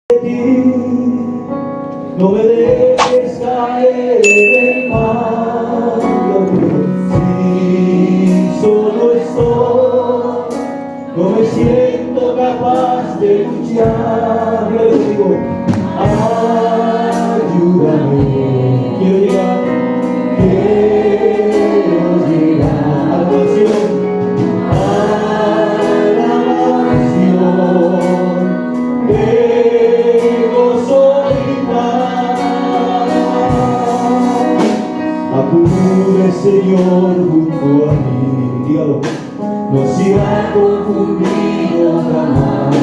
No me dejes caer en el mal, si solo estoy, no me siento capaz de luchar. Yo les digo, ayúdame, quiero llegar a la oración. Acude, Señor, junto a mí, dígalo, no se ha confundido jamás.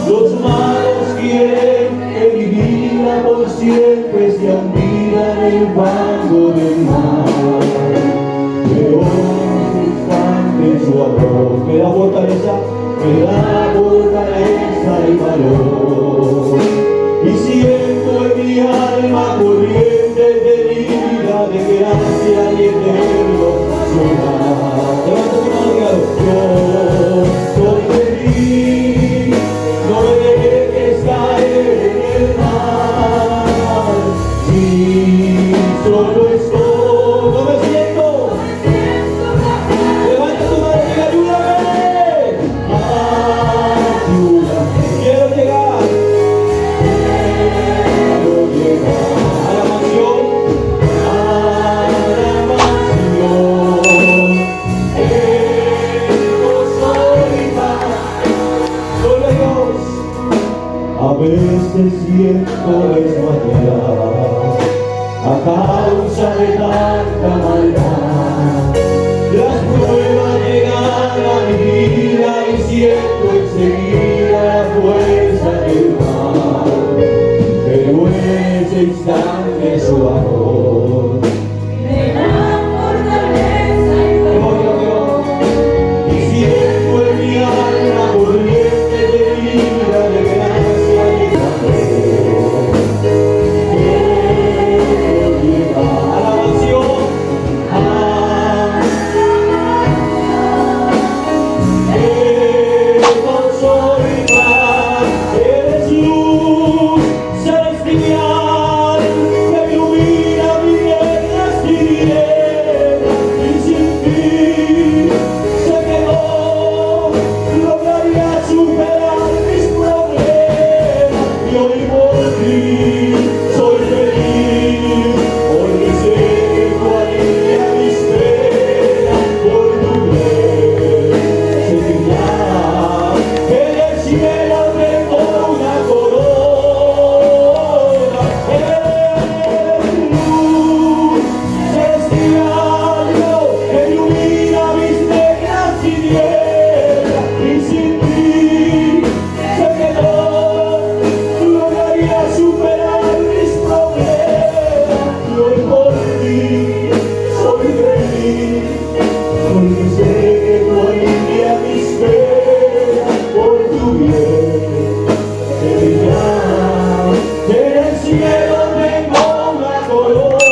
Los malos quieren que mi vida por siempre se hundida en el fango del mar. Pero en un instante su amor me da fortaleza y valor. Y siento en mi alma corriente de vida, de gracia y eterno solar. Levanta tu mano, dígalo. Yo soy feliz, no me dejes caer en el mar. Si solo estoy, no me siento. Levanta tu mano, diga, ayúdame. Ayúdame, quiero llegar. A veces siento desmayar a causa de tanta maldad. Las pruebas llegan a mi vida y siento enseguida la fuerza del mal. Pero en ese instante su amor me da fortaleza y valor. Y siento en mi alma corriente de vida, de gracia y amor. Alabación, gozo y paz, eres luz celestial que ilumina mi tierra y sin ti sé que no lograría superar mis problemas. Y hoy por ti soy feliz, porque sé que tú alivias mis penas por tu bien. Sé que ya en el cielo tengo una corona. Eres luz celestial que ilumina mis negras tinieblas, y sin ti sé que no lograría superar mis problemas. Y hoy por ti soy feliz, porque sé que tú alivias mis penas por tu bien. Sé que ya en el cielo tengo una corona.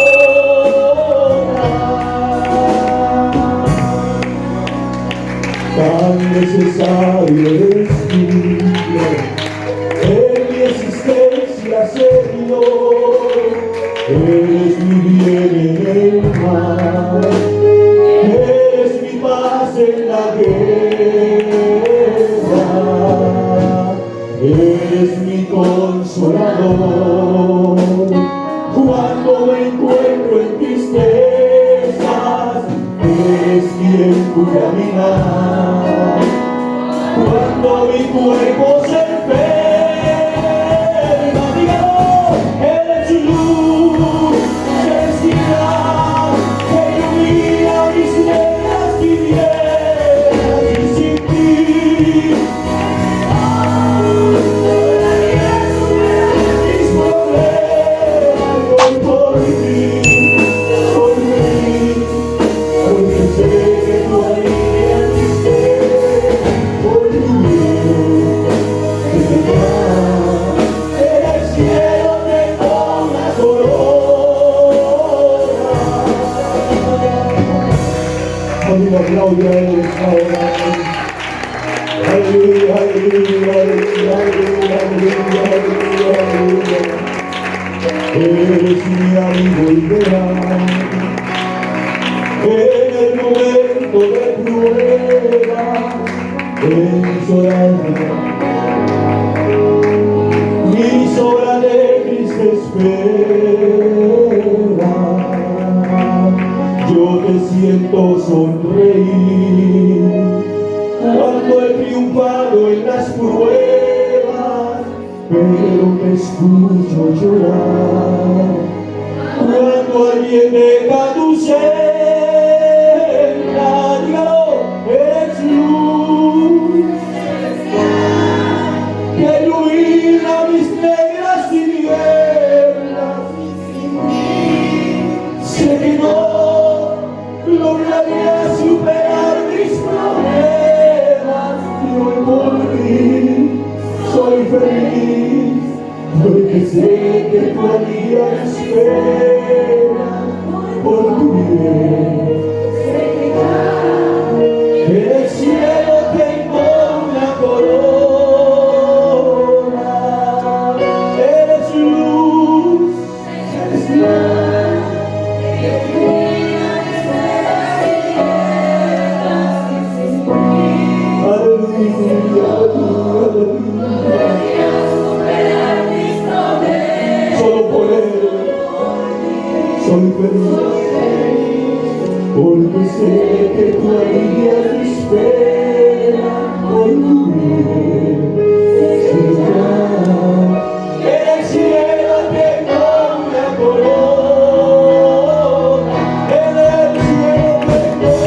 Tan necesario eres tú en mi existencia, Señor. Eres mi bien en el mal, eres mi paz en la guerra, eres mi consolador. Cuando me encuentro en tristezas, eres quien cura mi mal. Cuando mi cuerpo se enferma, dígalo, eres luz celestial que ilumina mis negras tinieblas, y sin ti mis problemas. Hoy por ti soy feliz, porque sé que tú alivias mis penas por tu bien. Sé que ya en el cielo tengo una corona. Cuando aplaude a él ahora. Aleluya, aleluya, aleluya, aleluya, aleluya, aleluya. Eres mi amigo y verás. En el momento de prueba, mis horas de triste espera, yo te siento sonreír. Cuando he triunfado en las pruebas, pero te escucho llorar. Cuando alguien deja tu senda, dígalo, eres luz que ilumina mis negras tinieblas. Sé que no lograría superar mis problemas, y hoy por ti soy feliz, porque sé que tu día espera por tu bien. En el cielo tengo una corona, eres luz, eres luz. Aleluya, aleluya. Solo por él soy feliz, porque sé que tu día te espera por tu bien. En el cielo tengo una corona, en el cielo tengo una corona,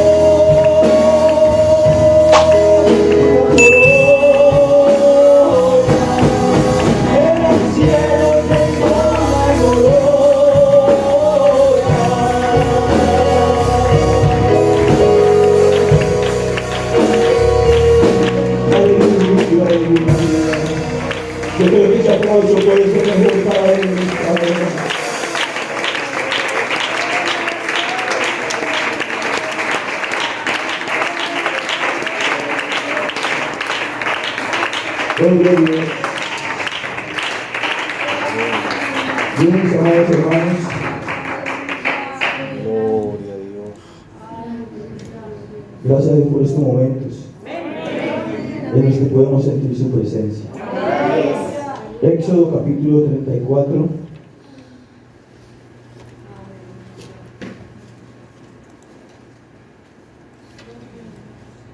en el cielo tengo una corona. Aleluya, aleluya. Yo creo que ese aplauso puede ser mejor para él. Gloria a Dios. Bien, mis amados hermanos, Gloria a Dios. gracias a Dios por estos momentos en los que podemos sentir su presencia. Éxodo capítulo 34.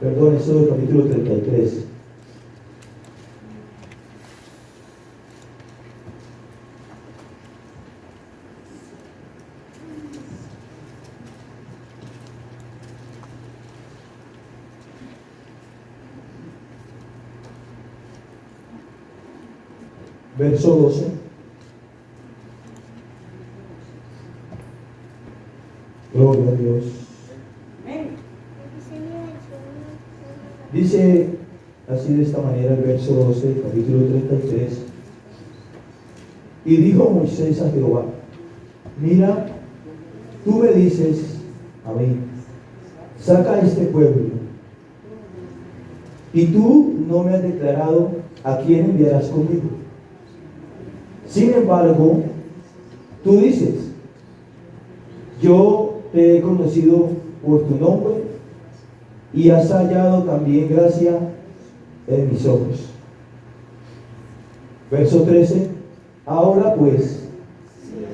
Perdón, Éxodo capítulo 33. Verso 12. Gloria a Dios. Dice así de esta manera el verso 12, capítulo 33. Y dijo Moisés a Jehová: mira, tú me dices a mí, saca a este pueblo, y tú no me has declarado a quién enviarás conmigo. Sin embargo, tú dices: yo te he conocido por tu nombre y has hallado también gracia en mis ojos. Verso 13. Ahora pues,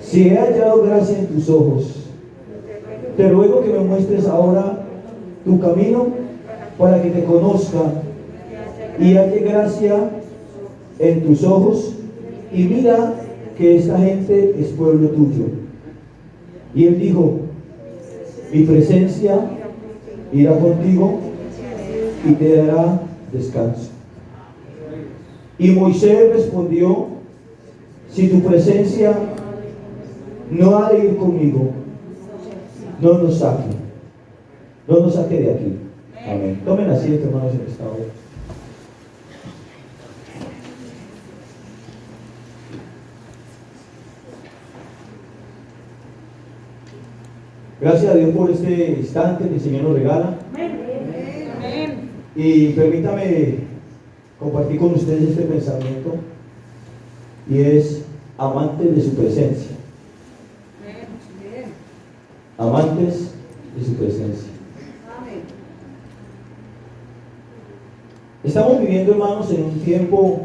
si he hallado gracia en tus ojos, te ruego que me muestres ahora tu camino para que te conozca y halle gracia en tus ojos, y mira que esta gente es pueblo tuyo. Y él dijo: mi presencia irá contigo y te dará descanso. Y Moisés respondió: si tu presencia no ha de ir conmigo, no nos saque de aquí. Amén. Tomen asiento, hermanos, en esta hora. Gracias a Dios por este instante que el Señor nos regala. Y permítame compartir con ustedes este pensamiento, y es amantes de su presencia. Amantes de su presencia. Estamos viviendo, hermanos, en un tiempo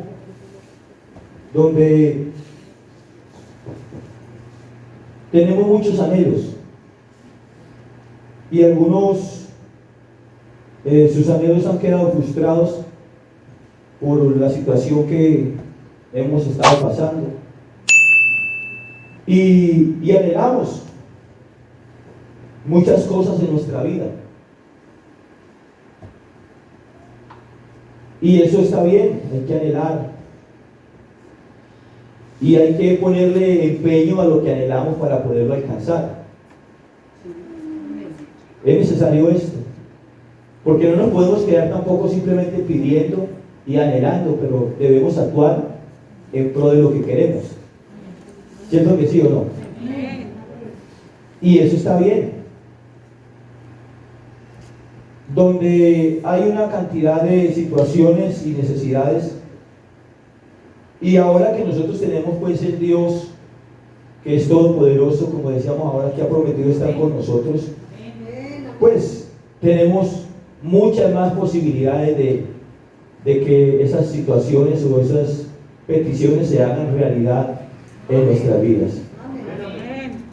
donde tenemos muchos anhelos, y algunos sus anhelos han quedado frustrados por la situación que hemos estado pasando, y anhelamos muchas cosas en nuestra vida, y eso está bien, hay que anhelar y hay que ponerle empeño a lo que anhelamos para poderlo alcanzar. Es necesario esto, porque no nos podemos quedar tampoco simplemente pidiendo y anhelando, pero debemos actuar en pro de lo que queremos. ¿Cierto que sí o no? Y eso está bien. Donde hay una cantidad de situaciones y necesidades, y ahora que nosotros tenemos pues el Dios que es todopoderoso, como decíamos ahora, que ha prometido estar con nosotros, pues tenemos muchas más posibilidades de que esas situaciones o esas peticiones se hagan realidad en nuestras vidas.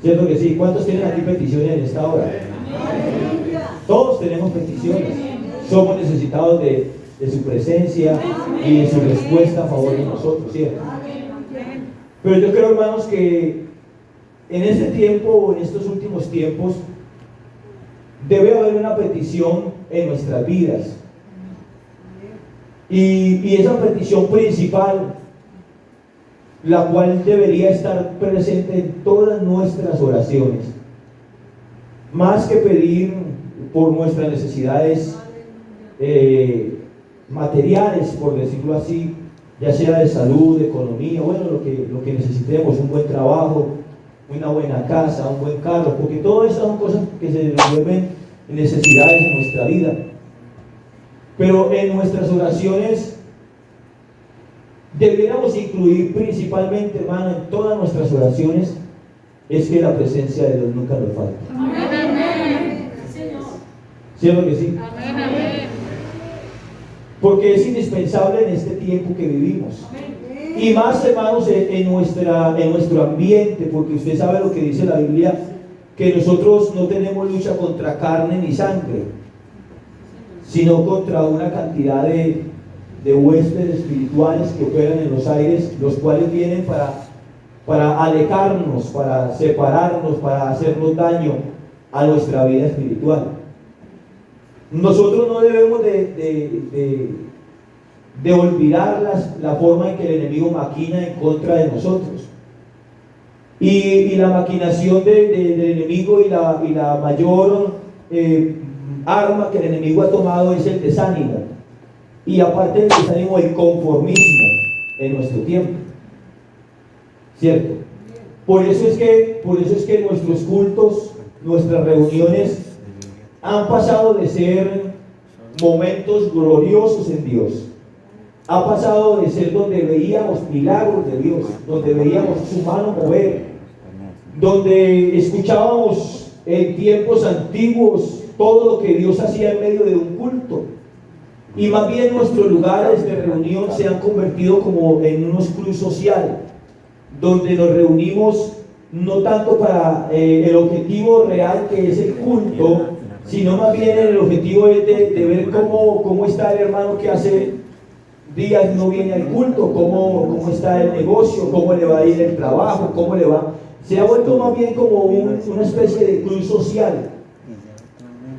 ¿Cierto que sí? ¿Cuántos tienen aquí peticiones en esta hora? Todos tenemos peticiones. Somos necesitados de su presencia y de su respuesta a favor de nosotros, ¿cierto? Pero yo creo, hermanos, que en este tiempo o en estos últimos tiempos debe haber una petición en nuestras vidas, y esa petición principal, la cual debería estar presente en todas nuestras oraciones, más que pedir por nuestras necesidades materiales, por decirlo así, ya sea de salud, de economía, bueno, lo que necesitemos, un buen trabajo, una buena casa, un buen carro, porque todo eso son cosas que se resuelven en necesidades en nuestra vida. Pero en nuestras oraciones debiéramos incluir principalmente, hermano, en todas nuestras oraciones, es que la presencia de Dios nunca nos falta. Amén. ¿Cierto que sí? Amén. Porque es indispensable en este tiempo que vivimos. Y más, hermanos, en nuestro ambiente, porque usted sabe lo que dice la Biblia, que nosotros no tenemos lucha contra carne ni sangre, sino contra una cantidad de huéspedes espirituales que operan en los aires, los cuales vienen para alejarnos, para separarnos, para hacernos daño a nuestra vida espiritual. Nosotros no debemos de olvidar la forma en que el enemigo maquina en contra de nosotros. Y la maquinación del enemigo y la mayor arma que el enemigo ha tomado es el desánimo. Y aparte del desánimo, el conformismo en nuestro tiempo. ¿Cierto? Por eso es que nuestros cultos, nuestras reuniones han pasado de ser momentos gloriosos en Dios. Ha pasado de ser donde veíamos milagros de Dios, donde veíamos su mano mover, donde escuchábamos en tiempos antiguos todo lo que Dios hacía en medio de un culto. Y más bien nuestros lugares de reunión se han convertido como en unos clubes social, donde nos reunimos no tanto para el objetivo real que es el culto, sino más bien el objetivo es de ver cómo está el hermano que hace días no viene al culto, cómo está el negocio, cómo le va a ir el trabajo, cómo le va. Se ha vuelto más bien como una especie de club social.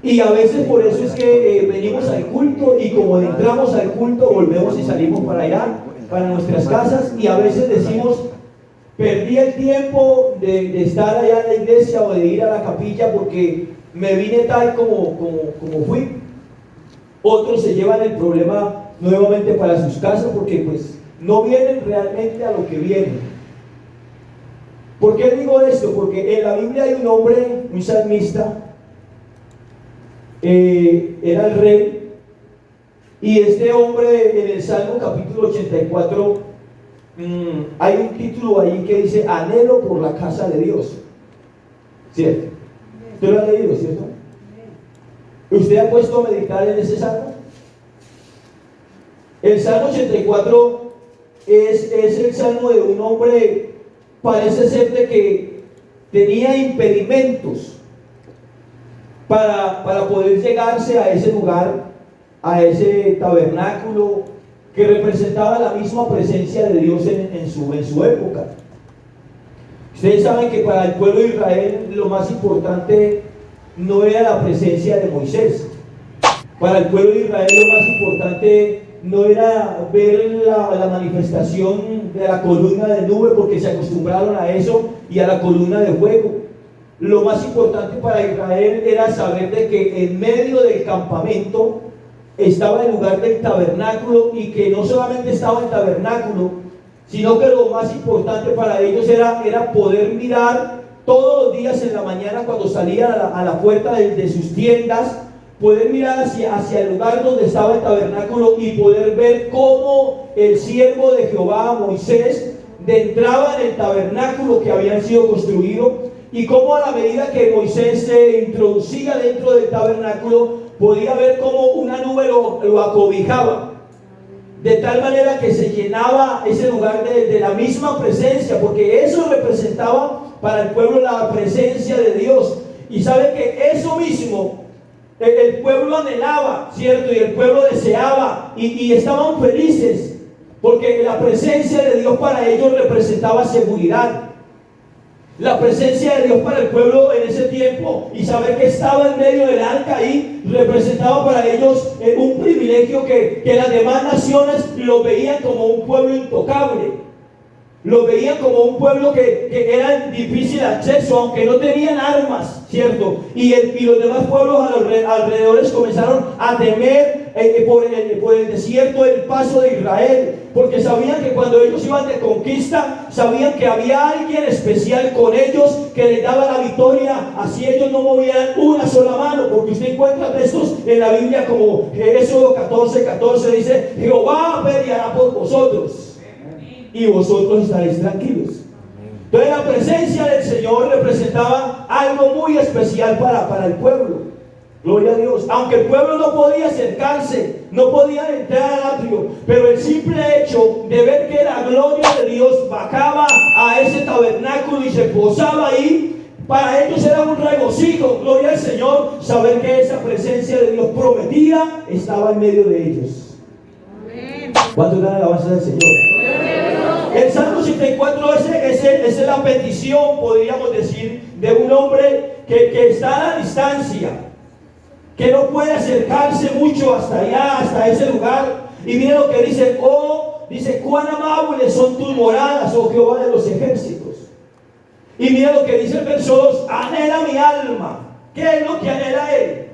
Y a veces por eso es que venimos al culto, y como entramos al culto volvemos y salimos para allá, para nuestras casas, y a veces decimos: perdí el tiempo de estar allá en la iglesia o de ir a la capilla porque me vine tal como fui. Otros se llevan el problema nuevamente para sus casas porque pues no vienen realmente a lo que vienen. ¿Por qué digo esto? Porque en la Biblia hay un hombre, un salmista, era el rey, Y este hombre en el Salmo capítulo 84, hay un título ahí que dice anhelo por la casa de Dios. ¿Cierto? ¿Usted lo ha leído, cierto? ¿Usted ha puesto a meditar en ese salmo? El Salmo 84 es el salmo de un hombre, parece ser de que tenía impedimentos para poder llegarse a ese lugar, a ese tabernáculo que representaba la misma presencia de Dios en su época. Ustedes saben que para el pueblo de Israel lo más importante no era la presencia de Moisés. Para el pueblo de Israel lo más importante no era ver la manifestación de la columna de nube, porque se acostumbraron a eso, y a la columna de fuego. Lo más importante para Israel era saber de que en medio del campamento estaba el lugar del tabernáculo, y que no solamente estaba el tabernáculo, sino que lo más importante para ellos era poder mirar todos los días en la mañana cuando salían a la puerta de sus tiendas, poder mirar hacia el lugar donde estaba el tabernáculo y poder ver cómo el siervo de Jehová, Moisés, entraba en el tabernáculo que había sido construido, y cómo a la medida que Moisés se introducía dentro del tabernáculo, podía ver cómo una nube lo acobijaba, de tal manera que se llenaba ese lugar de la misma presencia, porque eso representaba para el pueblo la presencia de Dios. Y sabe que eso mismo el pueblo anhelaba, ¿cierto? Y el pueblo deseaba, y estaban felices, porque la presencia de Dios para ellos representaba seguridad. La presencia de Dios para el pueblo en ese tiempo, y saber que estaba en medio del arca ahí, representaba para ellos un privilegio que las demás naciones lo veían como un pueblo intocable. Lo veían como un pueblo que era difícil de acceso, aunque no tenían armas, ¿cierto? Y los demás pueblos alrededores comenzaron a temer por el desierto el paso de Israel, porque sabían que cuando ellos iban de conquista, sabían que había alguien especial con ellos que les daba la victoria, así ellos no movieran una sola mano, porque usted encuentra textos en la Biblia como Éxodo 14:14, dice: Jehová peleará por vosotros y vosotros estaréis tranquilos. Entonces la presencia del Señor representaba algo muy especial para el pueblo. Gloria a Dios. Aunque el pueblo no podía acercarse, no podía entrar al atrio, pero el simple hecho de ver que la gloria de Dios bajaba a ese tabernáculo y se posaba ahí, para ellos era un regocijo. Gloria al Señor, saber que esa presencia de Dios prometida estaba en medio de ellos. ¿Cuánto dan alabanza del Señor? El Salmo 84 es la petición, podríamos decir, de un hombre que está a la distancia, que no puede acercarse mucho hasta allá, hasta ese lugar. Y mire lo que dice: dice, cuán amables son tus moradas, oh Jehová de los ejércitos. Y mire lo que dice el verso 2: anhela mi alma. ¿Qué es lo que anhela él?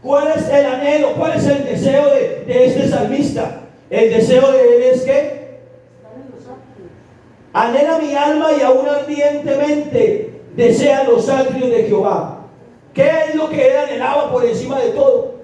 ¿Cuál es el anhelo? ¿Cuál es el deseo de este salmista? El deseo de él es que anhela mi alma, y aún ardientemente desea los atrios de Jehová. ¿Qué es lo que él anhelaba por encima de todo?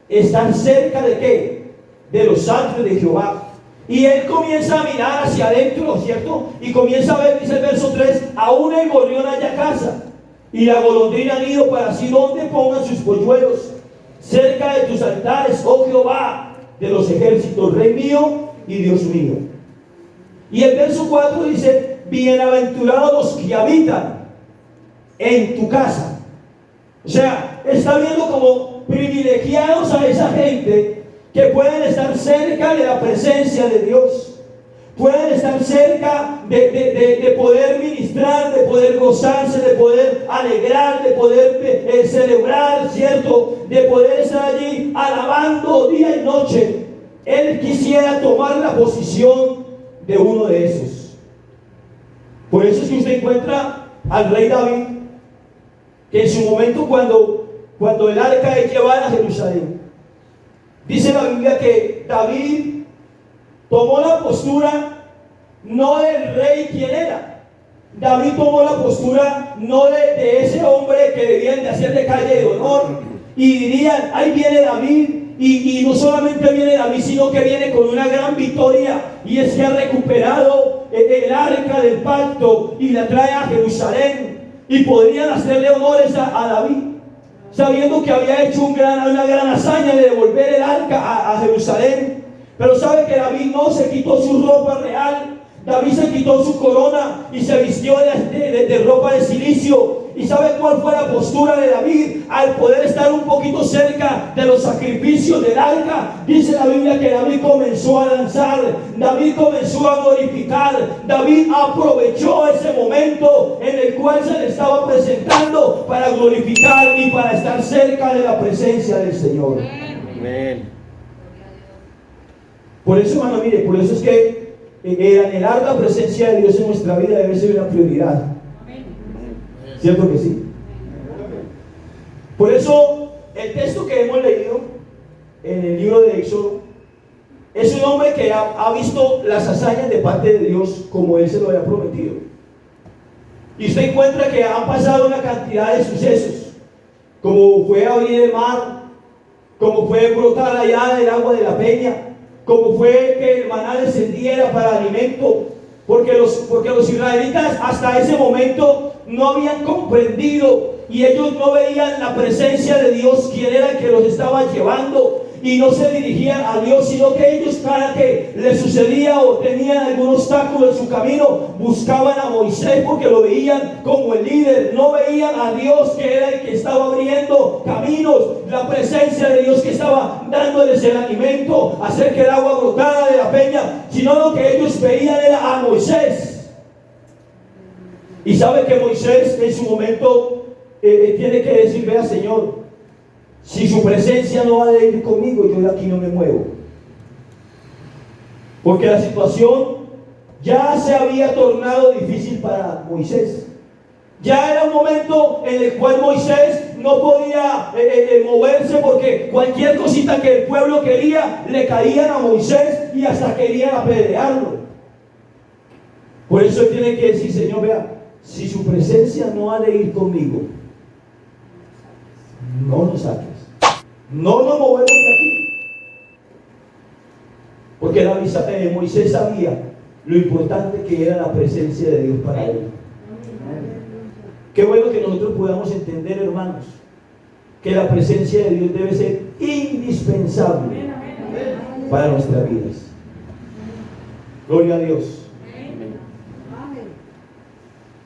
Estar cerca de ¿qué? De los atrios de Jehová. Y él comienza a mirar hacia adentro, ¿cierto? Y comienza a ver, dice el verso 3: aún el gorrión haya casa, y la golondrina nido para sí donde pongan sus polluelos. Cerca de tus altares, oh Jehová de los ejércitos, Rey mío y Dios mío. Y el verso 4 dice: bienaventurados los que habitan en tu casa. O sea, está viendo como privilegiados a esa gente que pueden estar cerca de la presencia de Dios, pueden estar cerca de poder ministrar, de poder gozarse, de poder alegrar, de poder celebrar, ¿cierto? De poder estar allí alabando día y noche. Él quisiera tomar la posición de uno de esos. Por eso es que usted encuentra al rey David, que en su momento cuando el arca es llevada a Jerusalén, dice la Biblia que David tomó la postura no del rey quien era. David tomó la postura no de ese hombre que debían de hacer de calle de honor y dirían, ahí viene David. Y no solamente viene David, sino que viene con una gran victoria, y es que ha recuperado el arca del pacto y la trae a Jerusalén. Y podrían hacerle honores a David, sabiendo que había hecho una gran hazaña de devolver el arca a Jerusalén. Pero sabe que David no se quitó su ropa real. David se quitó su corona y se vistió de ropa de cilicio. ¿Y sabe cuál fue la postura de David? Al poder estar un poquito cerca de los sacrificios del arca, dice la Biblia que David comenzó a danzar, David comenzó a glorificar, David aprovechó ese momento en el cual se le estaba presentando para glorificar y para estar cerca de la presencia del Señor. Amén. Por eso, hermano, mire, por eso es que el anhelar la presencia de Dios en nuestra vida debe ser una prioridad. ¿Cierto que sí? Por eso el texto que hemos leído en el libro de Éxodo es un hombre que ha visto las hazañas de parte de Dios como Él se lo había prometido. Y usted encuentra que han pasado una cantidad de sucesos, como fue abrir el mar, como fue brotar allá el agua de la peña, como fue que el maná descendiera para alimento, porque los israelitas hasta ese momento no habían comprendido y ellos no veían la presencia de Dios, quien era el que los estaba llevando, y no se dirigían a Dios, sino que ellos, cada que les sucedía o tenían algún obstáculo en su camino, buscaban a Moisés porque lo veían como el líder. No veían a Dios, que era el que estaba abriendo caminos, la presencia de Dios que estaba dándoles el alimento, hacer que el agua brotara de la peña, sino lo que ellos veían era a Moisés. Y sabe que Moisés en su momento tiene que decir: vea, Señor, si su presencia no va a ir conmigo, yo de aquí no me muevo. Porque la situación ya se había tornado difícil para Moisés. Ya era un momento en el cual Moisés no podía moverse, porque cualquier cosita que el pueblo quería le caían a Moisés y hasta querían apedrearlo. Por eso él tiene que decir: Señor, vea, si su presencia no ha de ir conmigo, no nos saques, no nos movemos de aquí. Porque Moisés sabía lo importante que era la presencia de Dios para él. Qué bueno que nosotros podamos entender, hermanos, que la presencia de Dios debe ser indispensable para nuestras vidas. Gloria a Dios.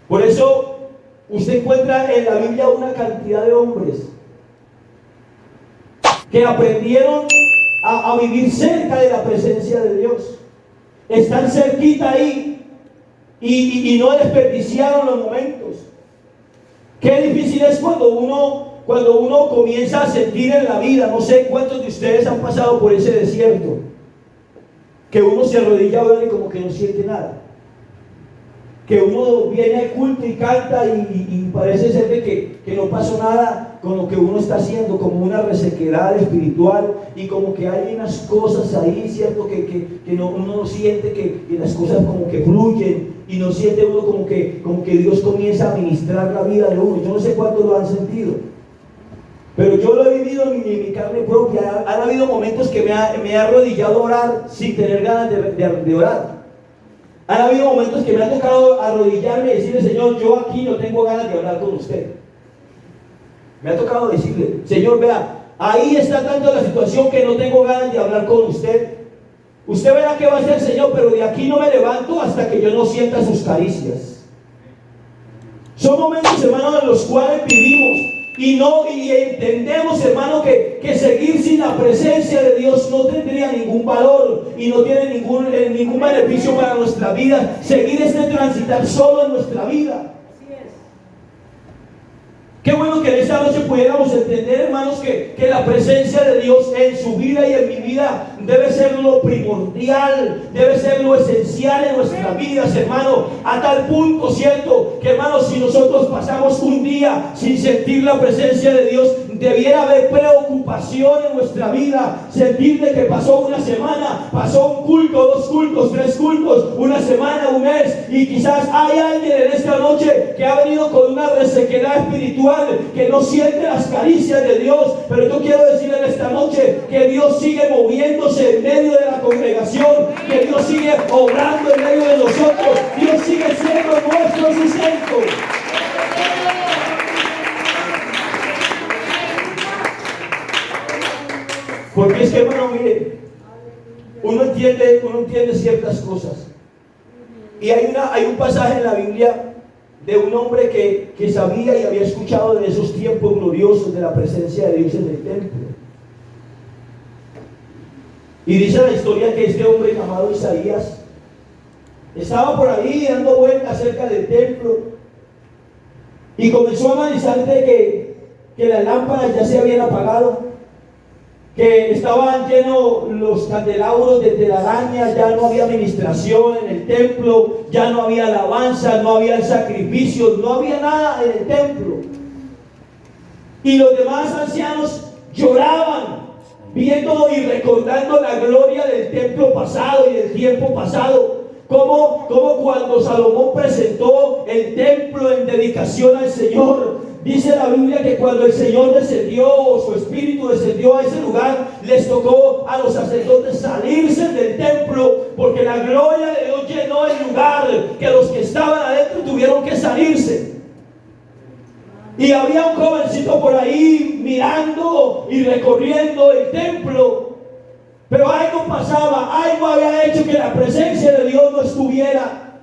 Por eso usted encuentra en la Biblia una cantidad de hombres que aprendieron a vivir cerca de la presencia de Dios. Están cerquita ahí y no desperdiciaron los momentos. Qué difícil es cuando uno comienza a sentir en la vida. No sé cuántos de ustedes han pasado por ese desierto, que uno se arrodilla a orar y como que no siente nada, que uno viene al culto y canta y parece ser de que no pasó nada con lo que uno está haciendo, como una resequedad espiritual, y como que hay unas cosas ahí, ¿cierto? Que uno no siente que las cosas como que fluyen, y no siente uno como que Dios comienza a ministrar la vida de uno. Yo no sé cuántos lo han sentido, pero yo lo he vivido en mi carne propia. Han habido momentos que me he arrodillado a orar sin tener ganas de orar. Han habido momentos que me ha tocado arrodillarme y decirle: Señor, yo aquí no tengo ganas de hablar con usted. Me ha tocado decirle: Señor, vea, ahí está tanto la situación que no tengo ganas de hablar con usted. Usted verá qué va a hacer, Señor, pero de aquí no me levanto hasta que yo no sienta sus caricias. Son momentos, hermanos, en los cuales vivimos y entendemos, hermano, que seguir sin la presencia de Dios no tendría ningún valor y no tiene ningún beneficio para nuestra vida. Seguir es de transitar solo en nuestra vida. Qué bueno que en esta noche pudiéramos entender, hermanos, que la presencia de Dios en su vida y en mi vida debe ser lo primordial, debe ser lo esencial en nuestras vidas, hermano, a tal punto, ¿cierto? Que, hermanos, si nosotros pasamos un día sin sentir la presencia de Dios, debiera haber preocupación en nuestra vida. Sentir de que pasó una semana, pasó un culto, 2 cultos, 3 cultos, una semana, un mes, y quizás hay alguien en esta noche que ha venido con una resequedad espiritual, que no siente las caricias de Dios. Pero yo quiero decir en esta noche que Dios sigue moviéndose en medio de la congregación, que Dios sigue obrando en medio de nosotros. Dios sigue siendo nuestro sustento. Porque es que, hermano, mire, uno entiende ciertas cosas. Y hay un pasaje en la Biblia de un hombre que sabía y había escuchado de esos tiempos gloriosos de la presencia de Dios en el templo. Y dice la historia que este hombre llamado Isaías estaba por ahí dando vueltas cerca del templo y comenzó a analizar de que las lámparas ya se habían apagado, que estaban llenos los candelabros de telaraña, ya no había administración en el templo, ya no había alabanza, no había sacrificios, no había nada en el templo. Y los demás ancianos lloraban viéndolo y recordando la gloria del templo pasado y del tiempo pasado. Como cuando Salomón presentó el templo en dedicación al Señor, dice la Biblia que cuando el Señor descendió, o su espíritu descendió a ese lugar, les tocó a los sacerdotes salirse del templo, porque la gloria de Dios llenó el lugar, que los que estaban adentro tuvieron que salirse. Y había un jovencito por ahí mirando y recorriendo el templo, pero algo pasaba, algo había hecho que la presencia de Dios no estuviera.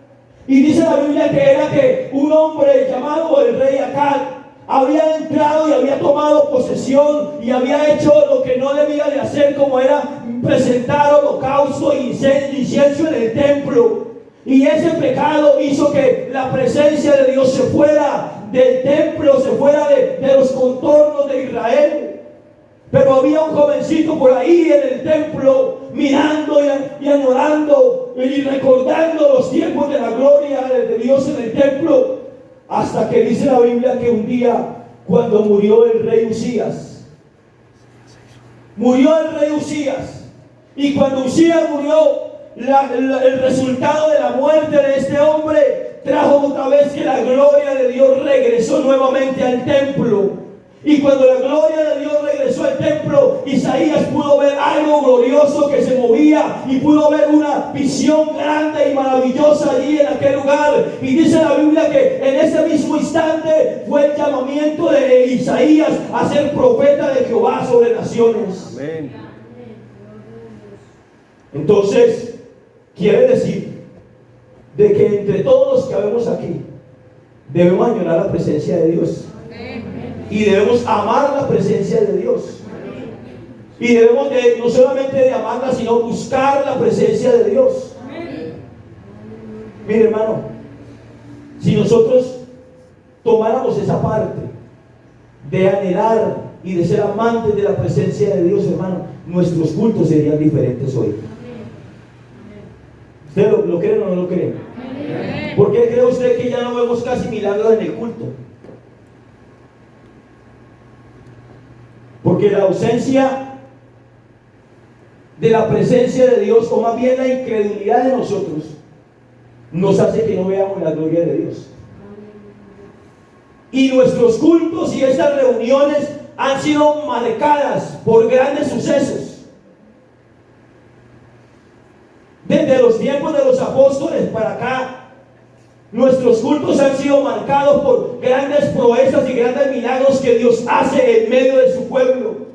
Y dice la Biblia que era que un hombre llamado el rey Acab había entrado y había tomado posesión y había hecho lo que no debía de hacer, como era presentar holocausto e incienso en el templo. Y ese pecado hizo que la presencia de Dios se fuera del templo, se fuera de los contornos de Israel. Pero había un jovencito por ahí en el templo mirando y añorando y recordando los tiempos de la gloria de Dios en el templo. Hasta que dice la Biblia que un día, cuando murió el rey Usías, y cuando Usías murió, el resultado de la muerte de este hombre trajo otra vez que la gloria de Dios regresó nuevamente al templo. Y cuando la gloria de Dios regresó al templo, Isaías pudo ver algo glorioso que se movía y pudo ver una visión grande y maravillosa allí en aquel lugar. Y dice la Biblia que en ese mismo instante fue el llamamiento de Isaías a ser profeta de Jehová sobre naciones. Amén. Entonces, quiere decir de que entre todos los que vemos aquí debemos añorar la presencia de Dios. Y debemos amar la presencia de Dios. Y debemos no solamente de amarla, sino buscar la presencia de Dios. Mire, hermano, si nosotros tomáramos esa parte de anhelar y de ser amantes de la presencia de Dios, hermano, nuestros cultos serían diferentes hoy. ¿Usted lo creen o no lo creen? ¿Por qué cree usted que ya no vemos casi milagros en el culto? Porque la ausencia de la presencia de Dios, o más bien la incredulidad de nosotros, nos hace que no veamos la gloria de Dios. Y nuestros cultos y estas reuniones han sido marcadas por grandes sucesos. Desde los tiempos de los apóstoles para acá, nuestros cultos han sido marcados por grandes proezas y grandes milagros que Dios hace en medio de su pueblo.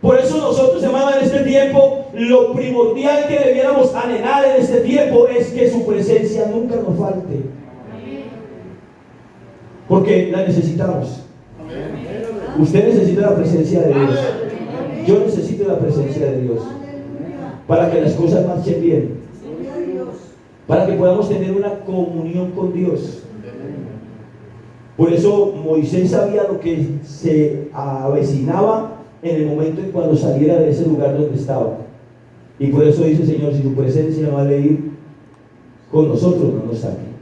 Por eso nosotros, hermanos, en este tiempo, lo primordial que debiéramos anhelar en este tiempo es que su presencia nunca nos falte. Porque la necesitamos. Usted necesita la presencia de Dios. Yo necesito la presencia de Dios para que las cosas marchen bien, para que podamos tener una comunión con Dios. Por eso Moisés sabía lo que se avecinaba en el momento en cuando saliera de ese lugar donde estaba. Y por eso dice: Señor, si tu presencia no ha de ir con nosotros, no nos saque.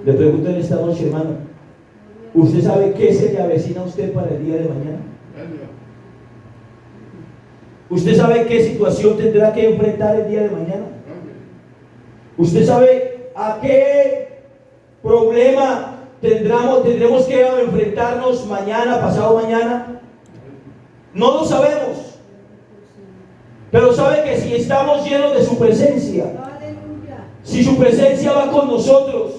Le pregunto en esta noche, hermano, ¿Usted sabe qué se le avecina a usted para el día de mañana? ¿Usted sabe qué situación tendrá que enfrentar el día de mañana? ¿Usted sabe a qué problema tendremos que enfrentarnos mañana, pasado mañana? No lo sabemos. Pero sabe que si estamos llenos de su presencia, si su presencia va con nosotros,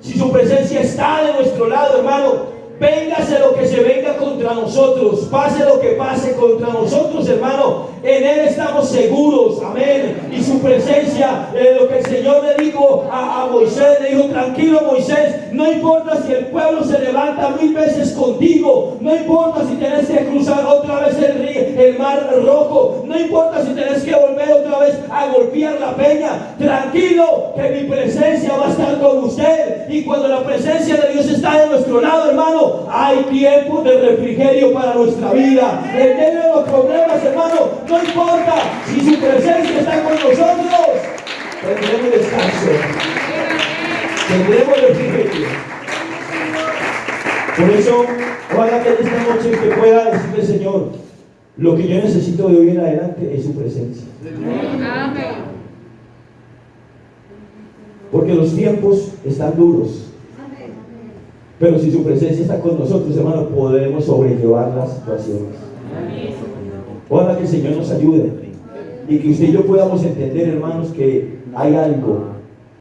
si su presencia está de nuestro lado, hermano, véngase lo que se venga contra nosotros, pase lo que pase contra nosotros, hermano, en Él estamos seguros, amén. Y su presencia, lo que el Señor le dijo a Moisés, le dijo: tranquilo, Moisés, no importa si el pueblo se levanta 1000 veces contigo, no importa si tienes que cruzar otra vez el mar rojo, no importa si tienes que volver otra vez a golpear la peña, tranquilo, que mi presencia va a estar con usted. Y cuando la presencia de Dios está de nuestro lado, hermano, hay tiempo de refrigerio para nuestra vida. En medio de los problemas, hermano, no importa si su presencia está con nosotros, tendremos descanso, tendremos refrigerio. Por eso, ojalá que en esta noche usted pueda decirle: Señor, lo que yo necesito de hoy en adelante es su presencia. Porque los tiempos están duros. Pero si su presencia está con nosotros, hermano, podremos sobrellevar las situaciones. Ojalá que el Señor nos ayude y que usted y yo podamos entender, hermanos, que hay algo